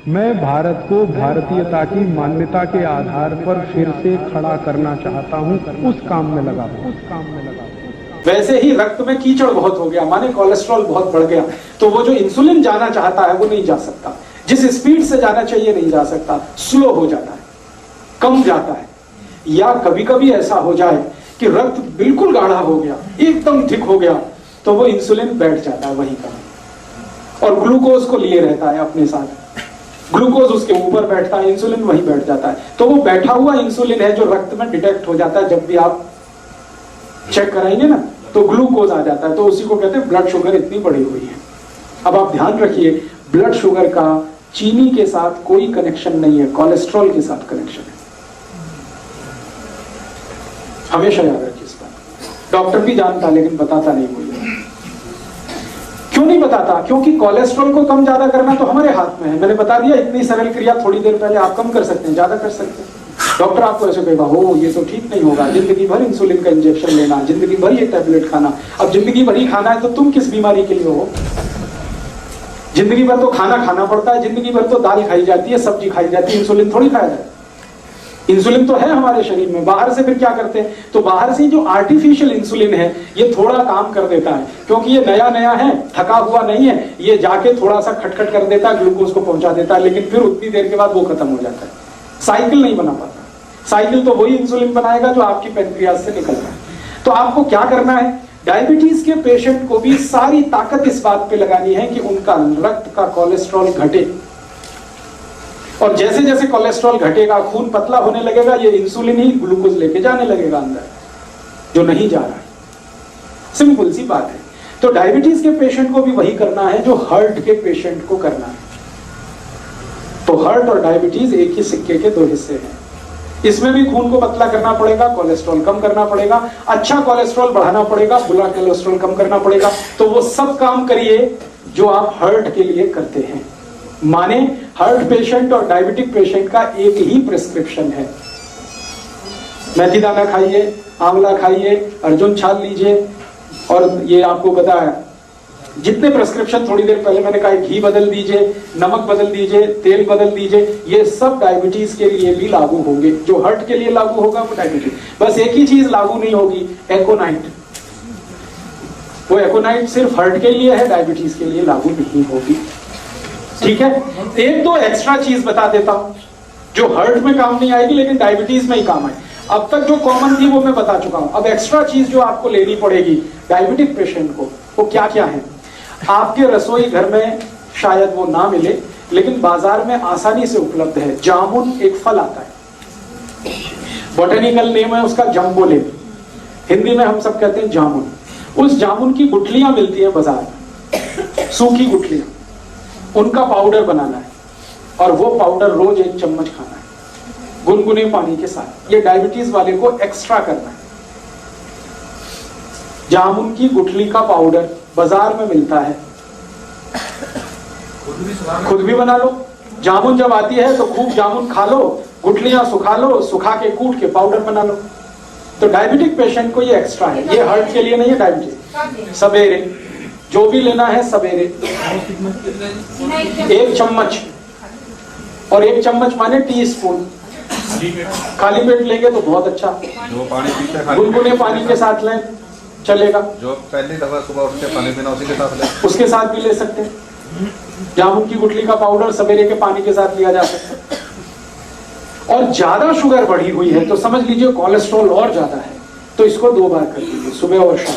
मैं भारत को भारतीयता की मान्यता के आधार पर फिर से खड़ा करना चाहता हूं, उस काम में लगा हूं। वैसे ही रक्त में कीचड़ बहुत हो गया, माने कोलेस्ट्रॉल बहुत बढ़ गया, तो वो जो इंसुलिन जाना चाहता है वो नहीं जा सकता, जिस स्पीड से जाना चाहिए नहीं जा सकता, स्लो हो जाता है, कम जाता है। या कभी कभी ऐसा हो जाए कि रक्त बिल्कुल गाढ़ा हो गया, एकदम थिक हो गया, तो वो इंसुलिन बैठ जाता है वहीं का और ग्लूकोज को लिए रहता है अपने साथ। ग्लूकोज उसके ऊपर बैठता है, इंसुलिन वहीं बैठ जाता है। तो वो बैठा हुआ इंसुलिन है जो रक्त में डिटेक्ट हो जाता है, जब भी आप चेक कराएंगे ना तो ग्लूकोज आ जाता है, तो उसी को कहते हैं ब्लड शुगर इतनी बढ़ी हुई है। अब आप ध्यान रखिए, ब्लड शुगर का चीनी के साथ कोई कनेक्शन नहीं है, कोलेस्ट्रॉल के साथ कनेक्शन है। हमेशा याद रखिए इस बात। डॉक्टर भी जानता लेकिन बताता नहीं मुझे। क्यों नहीं बताता? क्योंकि कोलेस्ट्रॉल को कम ज्यादा करना तो हमारे हाथ में है। मैंने बता दिया, इतनी सरल क्रिया थोड़ी देर पहले आप कम कर सकते हैं, ज्यादा कर सकते हैं। डॉक्टर आपको ऐसे कहेगा, हो ये तो ठीक नहीं होगा, जिंदगी भर इंसुलिन का इंजेक्शन लेना, जिंदगी भर ये टैबलेट खाना। अब जिंदगी भर ही खाना है तो तुम किस बीमारी के लिए हो? जिंदगी भर तो खाना खाना पड़ता है, जिंदगी भर तो दाल खाई जाती है, सब्जी खाई जाती है, इंसुलिन थोड़ी खाया जाता है। इंसुलिन तो है हमारे शरीर में, बाहर से फिर क्या करते हैं? तो बाहर से जो आर्टिफिशियल इंसुलिन है ये थोड़ा काम कर देता है, क्योंकि ये नया नया है, थका हुआ नहीं है, ये जाके थोड़ा सा खटखट कर देता है, ग्लूकोज को पहुंचा देता है, लेकिन फिर उतनी देर के बाद वो खत्म हो जाता है। साइकिल नहीं बना पाता। साइकिल तो वही इंसुलिन बनाएगा जो आपकी पैंक्रियाज से निकल रहा है। तो आपको क्या करना है? डायबिटीज के पेशेंट को भी सारी ताकत इस बात पे लगानी है कि उनका रक्त का कोलेस्ट्रॉल घटे, और जैसे जैसे कोलेस्ट्रॉल घटेगा, खून पतला होने लगेगा, ये इंसुलिन ही ग्लूकोज लेके जाने लगेगा अंदर, जो नहीं जा रहा है। सिंपल सी बात है। तो डायबिटीज के पेशेंट को भी वही करना है जो हार्ट के पेशेंट को करना है। तो हार्ट और डायबिटीज एक ही सिक्के के दो हिस्से हैं। इसमें भी खून को पतला करना पड़ेगा, कोलेस्ट्रॉल कम करना पड़ेगा, अच्छा कोलेस्ट्रॉल बढ़ाना पड़ेगा, बुरा कोलेस्ट्रॉल कम करना पड़ेगा। तो वो सब काम करिए जो आप हार्ट के लिए करते हैं। माने हार्ट पेशेंट और डायबिटिक पेशेंट का एक ही प्रिस्क्रिप्शन है। मेथी दाना खाइए, आंवला खाइए, अर्जुन छाल लीजिए, और ये आपको बताया जितने प्रिस्क्रिप्शन थोड़ी देर पहले मैंने कहा, घी बदल दीजिए, नमक बदल दीजिए, तेल बदल दीजिए, ये सब डायबिटीज के लिए भी लागू होंगे। जो हार्ट के लिए लागू होगा वो डायबिटीज। बस एक ही चीज लागू नहीं होगी, एकोनाइट। वो एकोनाइट सिर्फ हार्ट के लिए है, डायबिटीज के लिए लागू नहीं होगी। ठीक है? एक दो एक्स्ट्रा चीज बता देता हूं जो हार्ट में काम नहीं आएगी लेकिन डायबिटीज में ही काम आए। अब तक जो कॉमन थी वो मैं बता चुका हूं। अब एक्स्ट्रा चीज जो आपको लेनी पड़ेगी डायबिटिक पेशेंट को, वो क्या क्या है? आपके रसोई घर में शायद वो ना मिले, लेकिन बाजार में आसानी से उपलब्ध है। जामुन एक फल आता है, बोटेनिकल नेम है उसका जम्बोलेन, हिंदी में हम सब कहते हैं जामुन। उस जामुन की गुठलियां मिलती है बाजार में, सूखी गुठलियां, उनका पाउडर बनाना है, और वो पाउडर रोज 1 चम्मच खाना है गुनगुने पानी के साथ। ये डायबिटीज वाले को एक्स्ट्रा करना है। जामुन की गुठली का पाउडर बाजार में मिलता है, खुद भी बना लो। जामुन जब आती है तो खूब जामुन खा लो, गुठलियां सुखा लो, सुखा के कूट के पाउडर बना लो। तो डायबिटिक पेशेंट को ये एक्स्ट्रा है, ये हार्ट के लिए नहीं है। डायबिटीज सवेरे जो भी लेना है, सवेरे 1 चम्मच, और 1 चम्मच माने टीस्पून। खाली पेट लेंगे तो बहुत अच्छा, जो पानी पीते हैं गुनगुने पानी के साथ लें चलेगा। जो पहली दफा सुबह उठ के पानी पीना उसी के साथ ले, उसके साथ भी ले सकते हैं। जामुन की गुठली का पाउडर सवेरे के पानी के साथ लिया जा सकता है। और ज्यादा शुगर बढ़ी हुई है तो समझ लीजिए कोलेस्ट्रॉल और ज्यादा है, तो इसको 2 बार कर लीजिए, सुबह और शाम।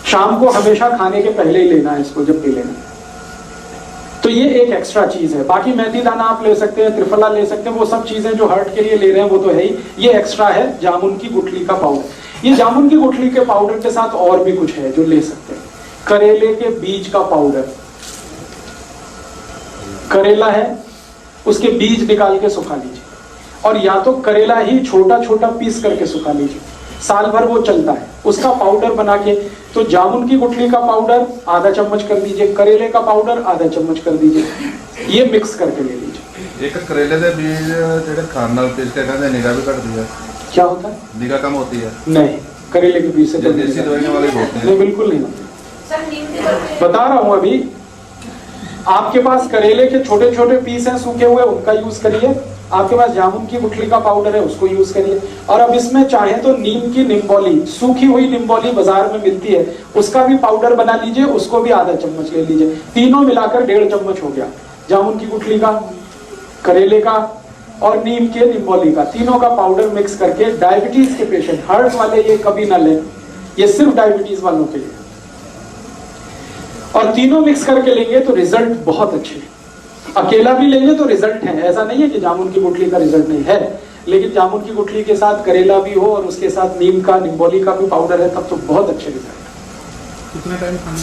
शाम को हमेशा खाने के पहले ही लेना है इसको, जब भी लेना है। तो ये एक एक्स्ट्रा चीज है। बाकी मेथी दाना आप ले सकते हैं, त्रिफला ले सकते हैं, वो सब चीजें जो हार्ट के लिए ले रहे हैं वो तो है ही। ये एक्स्ट्रा है जामुन की गुठली का पाउडर। ये जामुन की गुठली के पाउडर के साथ और भी कुछ है जो ले सकते हैं। करेले के बीज का पाउडर, करेला है उसके बीज निकाल के सुखा लीजिए, और या तो करेला ही छोटा छोटा पीस करके सुखा लीजिए, साल भर वो चलता है। उसका पाउडर बना के, तो जामुन की गुठली का पाउडर आधा चम्मच कर दीजिए, करेले का पाउडर आधा चम्मच कर दीजिए, ये मिक्स करके ले लीजिए। एक करेले के बीज जेडे खान नाल पीस के कहते हैं निगाह भी घटती है। क्या होता है? निगाह कम होती है? नहीं, करेले के बीज से तो देसी दवाइयां वाले होते हैं। नहीं, बिल्कुल नहीं होते। बता रहा हूं अभी, आपके पास करेले के छोटे छोटे पीस हैं सूखे हुए, उनका यूज करिए। आपके पास जामुन की गुठली का पाउडर है, उसको यूज करिए। और अब इसमें चाहे तो नीम की निम्बोली, सूखी हुई निम्बोली बाजार में मिलती है, उसका भी पाउडर बना लीजिए, उसको भी आधा चम्मच ले लीजिए। तीनों मिलाकर 1.5 चम्मच हो गया, जामुन की गुठली का, करेले का और नीम के निम्बोली का, तीनों का पाउडर मिक्स करके डायबिटीज के पेशेंट, हार्ट वाले ये कभी ना लें, ये सिर्फ डायबिटीज वालों के लिए। और तीनों मिक्स करके लेंगे तो रिजल्ट बहुत अच्छे हैं। अकेला भी लेंगे तो रिजल्ट है, ऐसा नहीं है कि जामुन की गुठली का रिजल्ट नहीं है, लेकिन जामुन की गुठली के साथ करेला भी हो और उसके साथ नीम का, निम्बोली का भी पाउडर है, तब तो बहुत अच्छे रिजल्ट। कितना टाइम खाना?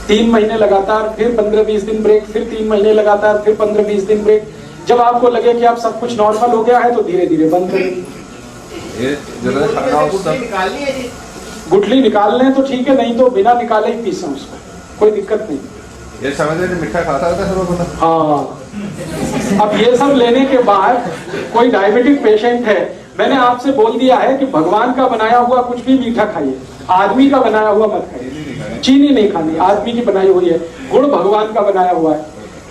3 महीने लगातार, फिर 15-20 दिन ब्रेक, फिर 3 महीने लगातार, फिर 15-20 दिन ब्रेक। जब आपको लगे कि आप सब कुछ नॉर्मल हो गया है तो धीरे धीरे बंद करेंगे। गुठली निकाल लें तो ठीक है, नहीं तो बिना निकाले ही पीसें उसको, कोई दिक्कत नहीं। ये समझ मीठा खाता है। हाँ, अब ये सब लेने के बाद कोई डायबिटिक पेशेंट है, मैंने आपसे बोल दिया है कि भगवान का बनाया हुआ कुछ भी मीठा खाइए, आदमी का बनाया हुआ मत खाइए। चीनी नहीं खानी, आदमी की बनाई हुई है। गुड़ भगवान का बनाया हुआ है।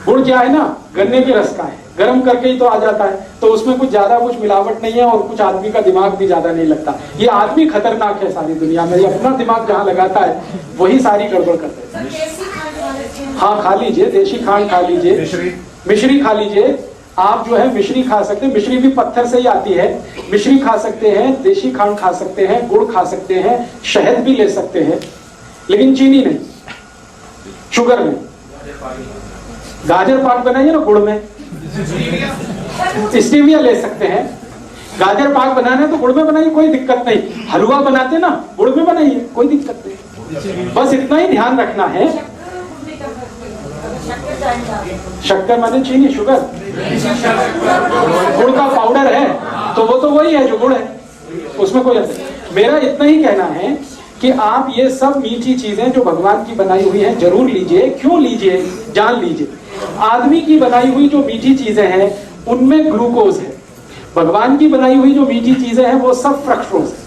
गुड़ क्या है ना, गन्ने के रस का है, गर्म करके ही तो आ जाता है, तो उसमें कुछ ज्यादा कुछ मिलावट नहीं है और कुछ आदमी का दिमाग भी ज्यादा नहीं लगता। ये आदमी खतरनाक है सारी दुनिया में, ये अपना दिमाग जहाँ लगाता है वही सारी गड़बड़ कर देता है। हाँ, खा लीजिए, देशी खांड खा लीजिए, मिश्री खा लीजिए। आप जो है मिश्री खा सकते हैं, मिश्री भी पत्थर से ही आती है। मिश्री खा सकते हैं, देशी खांड खा सकते हैं, गुड़ खा सकते हैं, शहद भी ले सकते हैं, लेकिन चीनी नहीं, शुगर नहीं। गाजर पाक बनाइए ना गुड़ में, स्टीविया ले सकते हैं। गाजर पाक बनाना है तो गुड़ में बनाइए, कोई दिक्कत नहीं। हलवा बनाते ना, गुड़ में बनाइए, कोई दिक्कत नहीं। बस इतना ही ध्यान रखना है। शक्कर माने चीनी, शुगर, गुड़ का पाउडर है तो वो तो वही है जो गुड़ है, उसमें कोई अर्थ नहीं। मेरा इतना ही कहना है कि आप ये सब मीठी चीजें जो भगवान की बनाई हुई हैं जरूर लीजिए। क्यों लीजिए, जान लीजिए। आदमी की बनाई हुई जो मीठी चीजें हैं उनमें ग्लूकोज है, भगवान की बनाई हुई जो मीठी चीजें हैं वो सब फ्रक्टोज है।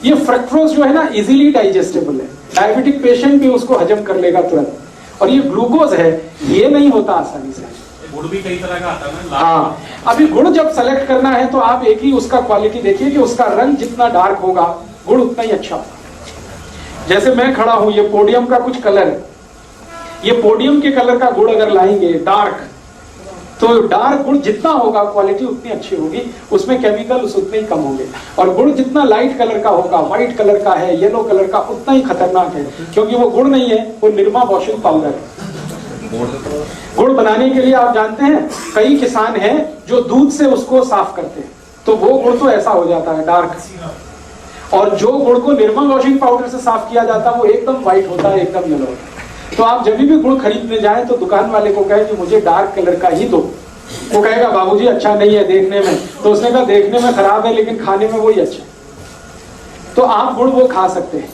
ये फ्रक्टोज जो है ना इजीली डाइजेस्टेबल है, डायबिटिक पेशेंट भी उसको हजम कर लेगा तुरंत। और ये ग्लूकोज है, ये नहीं होता आसानी से। गुड़ भी कई तरह का आता है ना। हाँ, अभी गुड़ जब सेलेक्ट करना है तो आप एक ही उसका क्वालिटी देखिए कि उसका रंग जितना डार्क होगा गुड़ उतना ही अच्छा होगा। जैसे मैं खड़ा हूं, ये पोडियम का कुछ कलर है, ये पोडियम के कलर का गुड़ अगर लाएंगे डार्क, तो डार्क गुड़ जितना होगा क्वालिटी उतनी अच्छी होगी, उसमें केमिकल उतने ही कम होंगे। और गुड़ जितना लाइट कलर का होगा, व्हाइट कलर का है, येलो कलर का, उतना ही खतरनाक है, क्योंकि वो गुड़ नहीं है, वो निरमा वॉशिंग पाउडर है। गुड़ बनाने के लिए आप जानते हैं कई किसान हैं जो दूध से उसको साफ करते हैं, तो वो गुड़ तो ऐसा हो जाता है डार्क। और जो गुड़ को निरमा वॉशिंग पाउडर से साफ किया जाता है वो एकदम व्हाइट होता है, एकदम येलो होता है। तो आप जब भी गुड़ खरीदने जाएं तो दुकान वाले को कहे कि मुझे डार्क कलर का ही दो। वो कहेगा बाबूजी अच्छा नहीं है देखने में, तो उसने कहा देखने में खराब है लेकिन खाने में वही अच्छा। तो आप गुड़ वो खा सकते हैं।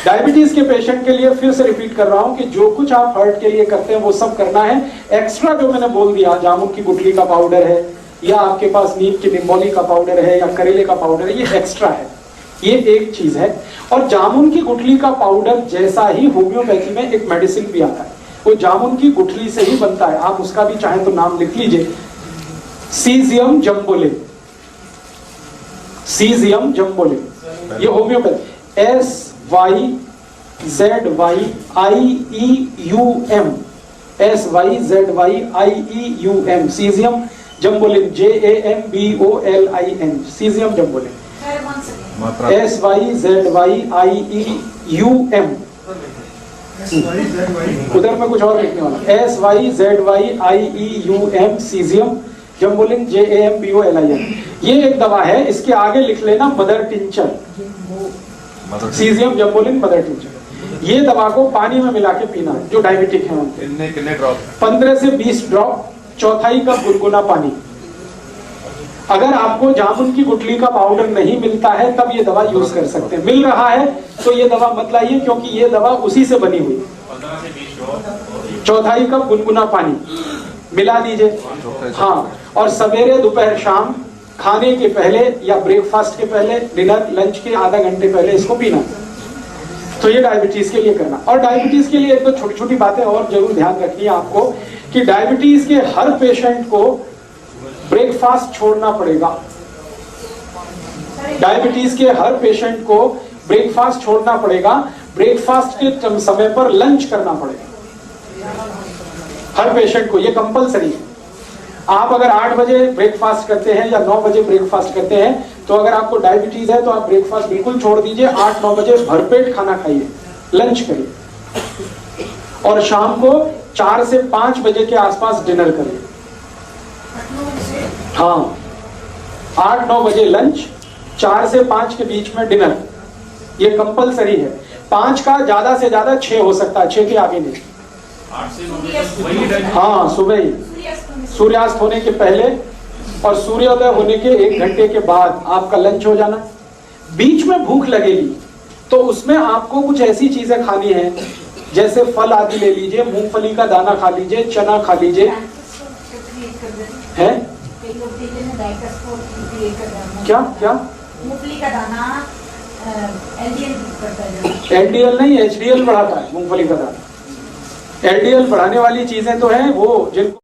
डायबिटीज के पेशेंट के लिए फिर से रिपीट कर रहा हूं कि जो कुछ आप हार्ट के लिए करते हैं वो सब करना है। एक्स्ट्रा जो मैंने बोल दिया, जामुन की गुठली का पाउडर है, या आपके पास नीम की निम्बोली का पाउडर है, या करेले का पाउडर है, ये एक्स्ट्रा है, ये एक चीज है। और जामुन की गुठली का पाउडर जैसा ही होम्योपैथी में एक मेडिसिन भी आता है, वो जामुन की गुठली से ही बनता है। आप उसका भी चाहे तो नाम लिख लीजिए, सीजियम जम्बोले, सीजियम जम्बोले, ये होम्योपैथी, SYZYIEUM, SYZYIEUM, सीजियम जम्बोलिन, JAMBOLIN, सीजियम जम्बोलिन, SYZYIEUM। उधर में कुछ और लिखने वाला, SYZYIEUM, सीजियम जम्बोलिन, JAMBOLIN। ये एक दवा है, इसके आगे लिख लेना मदर टिंचर, सीजियम जम्बोलिन मदर टिंचर। ये दवा को पानी में मिला के पीना है जो डायबिटिक है उनके। कितने ड्रॉप? 15 से 20 ड्रॉप, चौथाई कप गुनगुना पानी। अगर आपको जामुन की गुठली का पाउडर नहीं मिलता है तब ये दवा यूज कर सकते हैं। मिल रहा है तो ये दवा मत लाइए, क्योंकि ये दवा उसी से बनी हुई। 15 से 20 ड्रॉप, चौथाई कप गुनगुना पानी मिला दीजिए। हाँ, और सवेरे दोपहर शाम खाने के पहले या ब्रेकफास्ट के पहले, डिनर लंच के आधा घंटे पहले इसको पीना। तो ये डायबिटीज के लिए करना। और डायबिटीज के लिए एक तो छोटी छोटी बातें और जरूर ध्यान रखनी है आपको कि डायबिटीज के हर पेशेंट को ब्रेकफास्ट छोड़ना पड़ेगा। डायबिटीज के हर पेशेंट को ब्रेकफास्ट छोड़ना पड़ेगा, ब्रेकफास्ट के समय पर लंच करना पड़ेगा हर पेशेंट को, ये कंपलसरी है। आप अगर 8 बजे ब्रेकफास्ट करते हैं या 9 बजे ब्रेकफास्ट करते हैं, तो अगर आपको डायबिटीज है तो आप ब्रेकफास्ट बिल्कुल छोड़ दीजिए, 8-9 बजे भरपेट खाना खाइए, लंच करिए और शाम को 4 से 5 बजे के आसपास डिनर करिए। हाँ, 8-9 बजे लंच, 4 से 5 के बीच में डिनर, ये कंपलसरी है। 5 का ज्यादा से ज्यादा 6 हो सकता है, 6 के आगे नहीं। 8 से 9 बजे वही टाइम। हाँ, सुबह ही, सूर्यास्त होने के पहले और सूर्योदय होने के 1 घंटे के बाद आपका लंच हो जाना। बीच में भूख लगेगी तो उसमें आपको कुछ ऐसी चीजें खानी है, जैसे फल आदि ले लीजिए, मूंगफली का दाना खा लीजिए, चना खा लीजिए। है क्या क्या मूंगफली का दाना एलडीएल नहीं, एचडीएल बढ़ाता है मूंगफली का दाना। एलडीएल बढ़ाने वाली चीजें तो हैं वो जिनको